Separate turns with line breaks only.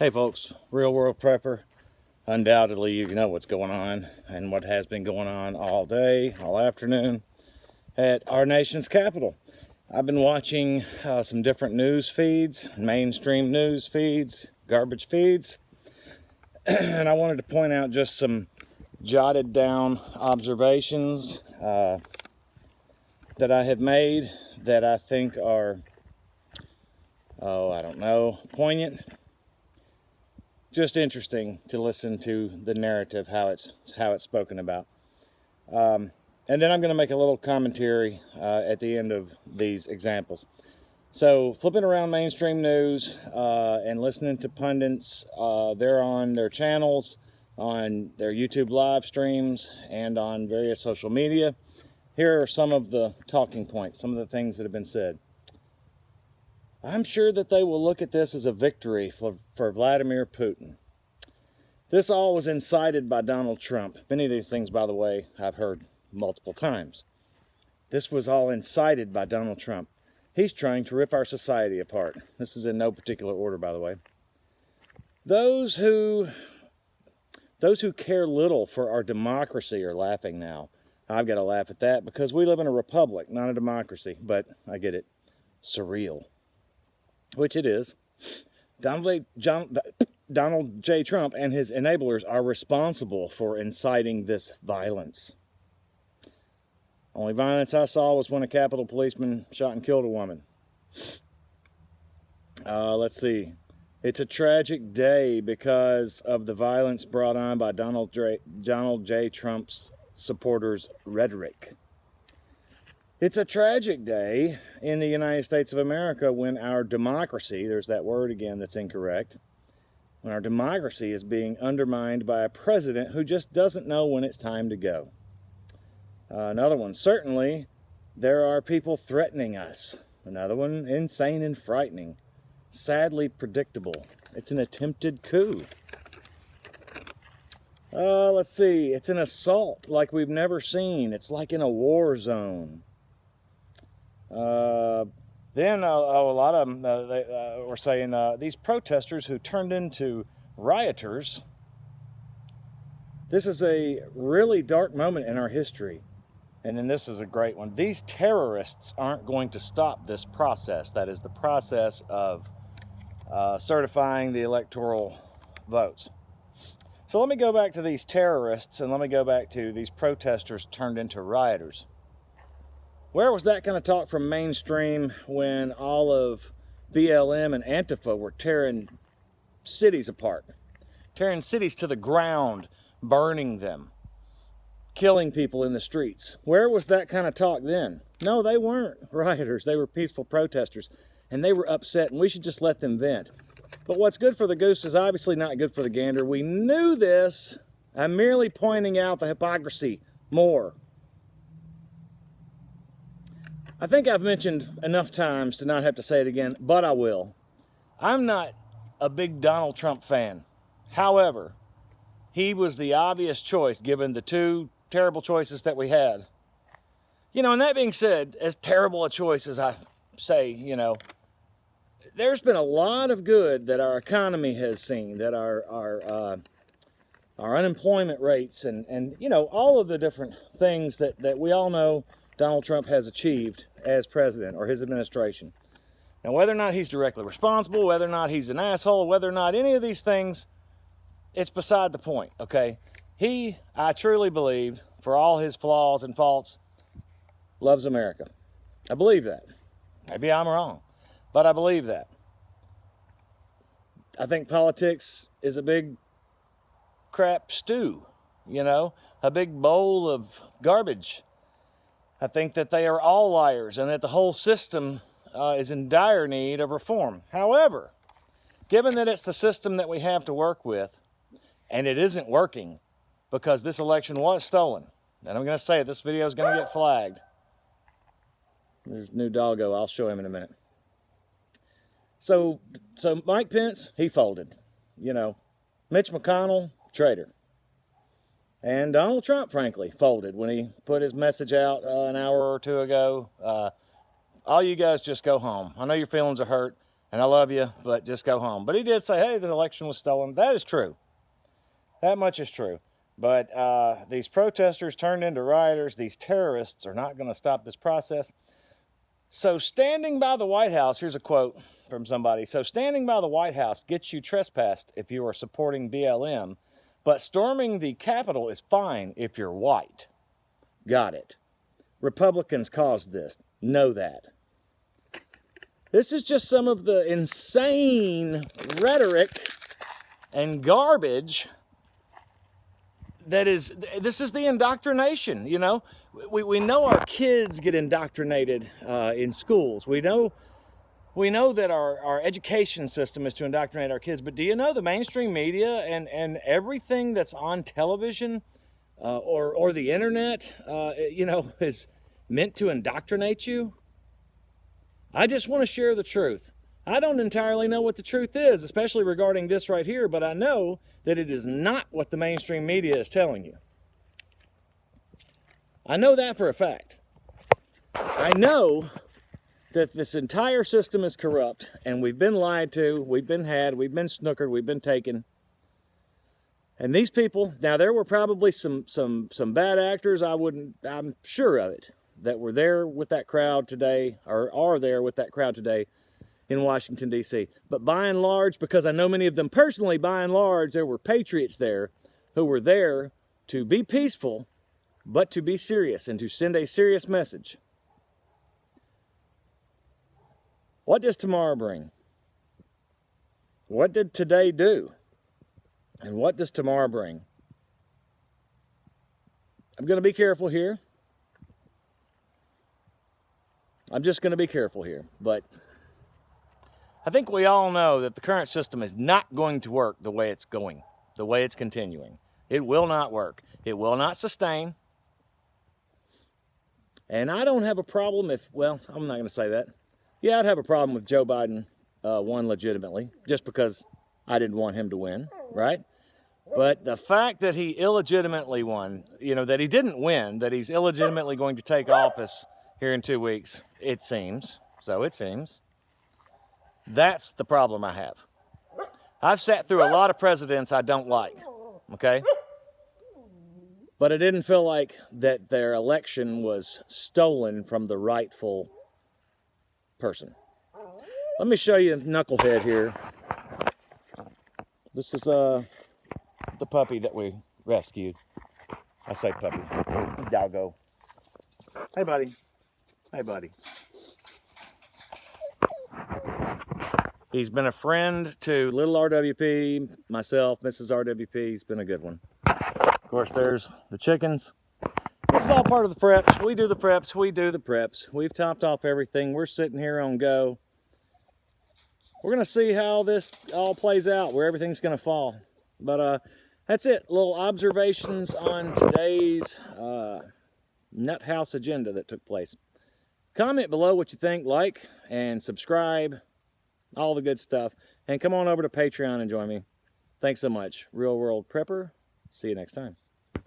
Hey folks, Real World Prepper. Undoubtedly you know what's going on and what has been going on all day, all afternoon at our nation's capital. I've been watching some different news feeds, mainstream news feeds, garbage feeds, and I wanted to point out just some jotted down observations that I have made that I think are, poignant. Just interesting to listen to the narrative, how it's spoken about. And then I'm going to make a little commentary at the end of these examples. So flipping around mainstream news and listening to pundits, they're on their channels, on their YouTube live streams, and on various social media. Here are some of the talking points, some of the things that have been said. I'm sure that they will look at this as a victory for Vladimir Putin. This all was incited by Donald Trump. Many of these things, by the way, I've heard multiple times. This was all incited by Donald Trump. He's trying to rip our society apart. This is in no particular order, by the way. Those who care little for our democracy are laughing now. I've got to laugh at that because we live in a republic, not a democracy, but I get it. Surreal. Which it is. Donald J. Trump and his enablers are responsible for inciting this violence. Only violence I saw was when a Capitol policeman shot and killed a woman. Let's see. It's a tragic day because of the violence brought on by Donald J. Trump's supporters' rhetoric. It's a tragic day in the United States of America when our democracy, there's that word again that's incorrect, when our democracy is being undermined by a president who just doesn't know when it's time to go. Another one, certainly there are people threatening us. Another one, insane and frightening. Sadly predictable. It's an attempted coup. Let's see, it's an assault like we've never seen. It's like in a war zone. Then a lot of them were saying these protesters who turned into rioters. This is a really dark moment in our history. And then this is a great one. These terrorists aren't going to stop this process. That is the process of certifying the electoral votes. So let me go back to these terrorists and let me go back to these protesters turned into rioters. Where was that kind of talk from mainstream when all of BLM and Antifa were tearing cities apart, tearing cities to the ground, burning them, killing people in the streets? Where was that kind of talk then? No, they weren't rioters. They were peaceful protesters, and they were upset, and we should just let them vent. But what's good for the goose is obviously not good for the gander. We knew this. I'm merely pointing out the hypocrisy more. I think I've mentioned enough times to not have to say it again, but I will. I'm not a big Donald Trump fan. However, he was the obvious choice given the two terrible choices that we had. And that being said, as terrible a choice as I say, there's been a lot of good that our economy has seen, that our unemployment rates and all of the different things that we all know Donald Trump has achieved as president or his administration. Now, whether or not he's directly responsible, whether or not he's an asshole, whether or not any of these things, it's beside the point, okay? He, I truly believe, for all his flaws and faults, loves America. I believe that. Maybe I'm wrong, but I believe that. I think politics is a big crap stew, a big bowl of garbage. I think that they are all liars and that the whole system is in dire need of reform. However, given that it's the system that we have to work with, and it isn't working because this election was stolen, and I'm going to say it, this video is going to get flagged. There's new doggo. I'll show him in a minute. So Mike Pence, he folded. Mitch McConnell, traitor. And Donald Trump, frankly, folded when he put his message out an hour or two ago. All you guys just go home. I know your feelings are hurt. and I love you, but just go home. But he did say, hey, the election was stolen. That is true. That much is true. But these protesters turned into rioters. These terrorists are not going to stop this process. So standing by the White House, here's a quote from somebody. So standing by the White House gets you trespassed if you are supporting BLM, but storming the Capitol is fine if you're white. Got it. Republicans caused this. Know that. This is just some of the insane rhetoric and garbage this is the indoctrination, you know. We know our kids get indoctrinated in schools. We know that our education system is to indoctrinate our kids, but do you know the mainstream media and everything that's on television or the internet, you know, is meant to indoctrinate you? I just want to share the truth. I don't entirely know what the truth is, especially regarding this right here, but I know that it is not what the mainstream media is telling you. I know that for a fact. I know that this entire system is corrupt, and we've been lied to, we've been had, we've been snookered, we've been taken. And these people, now there were probably some bad actors, I'm sure of it, that were there with that crowd today, or are there with that crowd today in Washington, D.C. But by and large, because I know many of them personally, by and large, there were patriots there who were there to be peaceful, but to be serious and to send a serious message. What does tomorrow bring? What did today do? And what does tomorrow bring? I'm going to be careful here. I'm just going to be careful here, but I think we all know that the current system is not going to work the way it's going, the way it's continuing. It will not work. It will not sustain. And I don't have a problem well, I'm not going to say that. Yeah, I'd have a problem if Joe Biden won legitimately, just because I didn't want him to win, right? But the fact that he illegitimately won, you know, that he didn't win, that he's illegitimately going to take office here in 2 weeks, it seems. That's the problem I have. I've sat through a lot of presidents I don't like, okay? But I didn't feel like that their election was stolen from the rightful person. Let me show you Knucklehead here. This is the puppy that we rescued. I say puppy. Doggo. Hey, buddy. Hey, buddy. He's been a friend to little RWP, myself, Mrs. RWP. He's been a good one. Of course, there's the chickens. This is all part of the preps. We do the preps. We do the preps. We've topped off everything. We're sitting here on go. We're going to see how this all plays out, where everything's going to fall. But that's it. Little observations on today's Nut House agenda that took place. Comment below what you think, like, and subscribe. All the good stuff. And come on over to Patreon and join me. Thanks so much. Real World Prepper. See you next time.